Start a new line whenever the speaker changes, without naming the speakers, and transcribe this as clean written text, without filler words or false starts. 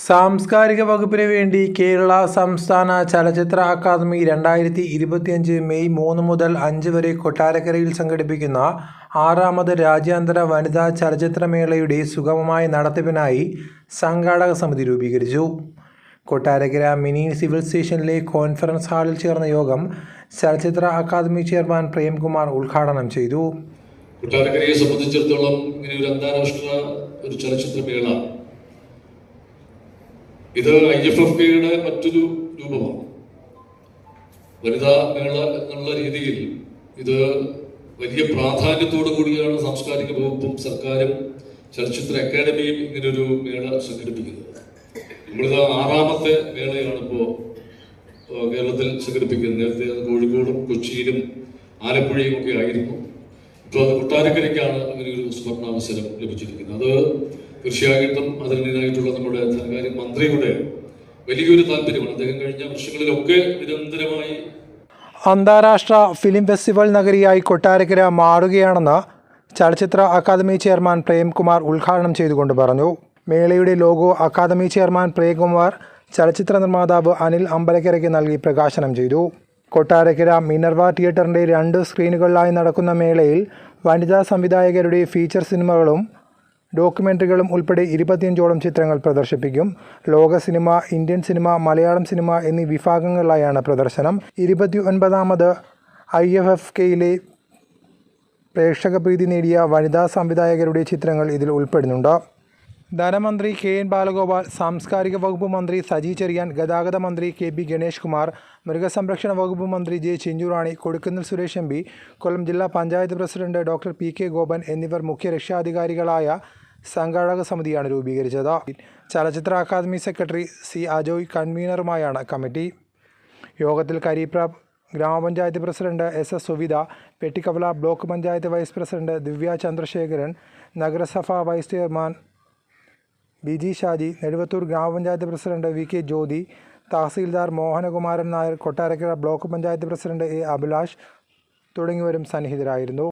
സാംസ്കാരിക വകുപ്പിന് വേണ്ടി കേരള സംസ്ഥാന ചലച്ചിത്ര അക്കാദമി 2025 മെയ് 3 മുതൽ 5 വരെ കൊട്ടാരക്കരയിൽ സംഘടിപ്പിക്കുന്ന 6ാമത് രാജ്യാന്തര വനിതാ ചലച്ചിത്രമേളയുടെ സുഗമമായ നടത്തിപ്പിനായി സംഘാടക സമിതി രൂപീകരിച്ചു. കൊട്ടാരക്കര മിനി സിവിൽ സ്റ്റേഷനിലെ കോൺഫറൻസ് ഹാളിൽ ചേർന്ന യോഗം ചലച്ചിത്ര അക്കാദമി ചെയർമാൻ പ്രേംകുമാർ ഉദ്ഘാടനം ചെയ്തു.
കൊട്ടാരക്കരയെ സംബന്ധിച്ചിടത്തോളം ഇങ്ങനെ ഒരു അന്താരാഷ്ട്ര ചലച്ചിത്രമേള ഇത് IFFKയുടെ മറ്റൊരു രൂപമാണ്. വനിതാ മേള എന്നുള്ള രീതിയിൽ ഇത് വലിയ പ്രാധാന്യത്തോടു കൂടിയാണ് സാംസ്കാരിക വകുപ്പും സർക്കാരും ചലച്ചിത്ര അക്കാദമിയും ഇങ്ങനൊരു മേള സംഘടിപ്പിക്കുന്നത്. നമ്മളിത് 6ാമത്തെ മേളയാണ് ഇപ്പോൾ കേരളത്തിൽ സംഘടിപ്പിക്കുന്നത്. നേരത്തെ അത് കോഴിക്കോടും കൊച്ചിയിലും ആലപ്പുഴയും ഒക്കെ ആയിരുന്നു. ഇപ്പോൾ അത് കൊട്ടാരക്കരയ്ക്കാണ് അങ്ങനെയൊരു സുവർണാവസരം ലഭിച്ചിരിക്കുന്നത്. അത് തീർച്ചയായിട്ടും അതിനായിട്ടുള്ള നമ്മുടെ ധനകാര്യ മന്ത്രിയുടെ വലിയൊരു താല്പര്യമാണ്. അദ്ദേഹം കഴിഞ്ഞ വർഷങ്ങളിലൊക്കെ നിരന്തരമായി
അന്താരാഷ്ട്ര ഫിലിം ഫെസ്റ്റിവൽ നഗരിയായി കൊട്ടാരക്കര മാറുകയാണെന്ന് ചലച്ചിത്ര അക്കാദമി ചെയർമാൻ പ്രേംകുമാർ ഉദ്ഘാടനം ചെയ്തുകൊണ്ട് പറഞ്ഞു. മേളയുടെ ലോഗോ അക്കാദമി ചെയർമാൻ പ്രേംകുമാർ ചലച്ചിത്ര നിർമ്മാതാവ് അനിൽ അമ്പലക്കരയ്ക്ക് നൽകി പ്രകാശനം ചെയ്തു. കൊട്ടാരക്കര മിനർവ തിയേറ്ററിൻ്റെ 2 സ്ക്രീനുകളിലായി നടക്കുന്ന മേളയിൽ വനിതാ സംവിധായകരുടെ ഫീച്ചർ സിനിമകളും ഡോക്യുമെൻ്ററികളും ഉൾപ്പെടെ 25ഓളം ചിത്രങ്ങൾ പ്രദർശിപ്പിക്കും. ലോക cinema, Indian cinema, Malayalam cinema എന്നീ വിഭാഗങ്ങളിലായാണ് പ്രദർശനം. 29ാമത് IFFKയിലെ പ്രേക്ഷകപ്രീതി നേടിയ വനിതാ സംവിധായകരുടെ ചിത്രങ്ങൾ ഇതിൽ ഉൾപ്പെടുന്നുണ്ട്. ധനമന്ത്രി KN ബാലഗോപാൽ, സാംസ്കാരിക വകുപ്പ് മന്ത്രി സജി ചെറിയാൻ, ഗതാഗത മന്ത്രി KP ഗണേഷ് കുമാർ, മൃഗസംരക്ഷണ വകുപ്പ് മന്ത്രി J ചിഞ്ചുറാണി, കൊടിക്കുന്നിൽ സുരേഷ് MP, കൊല്ലം ജില്ലാ panchayat president doctor PK Gopan എന്നിവർ മുഖ്യ രക്ഷാധികാരികളായ സംഘാടക സമിതിയാണ് രൂപീകരിച്ചത്. ചലച്ചിത്ര അക്കാദമി സെക്രട്ടറി C അജോയ് കൺവീനറുമായാണ് കമ്മിറ്റി. യോഗത്തിൽ കരീപ്ര ഗ്രാമപഞ്ചായത്ത് president SS Suvitha, Pettikkavala block panchayat vice president Divya Chandrasekharan, നഗരസഭ vice chairman BG Shaji, Neduvathur ഗ്രാമപഞ്ചായത്ത് പ്രസിഡന്റ് VK ജ്യോതി, തഹസീൽദാർ Mohanakumaran Nair, Kottarakkara block panchayat president A Abhilash തുടങ്ങിയവരും സന്നിഹിതരായിരുന്നു.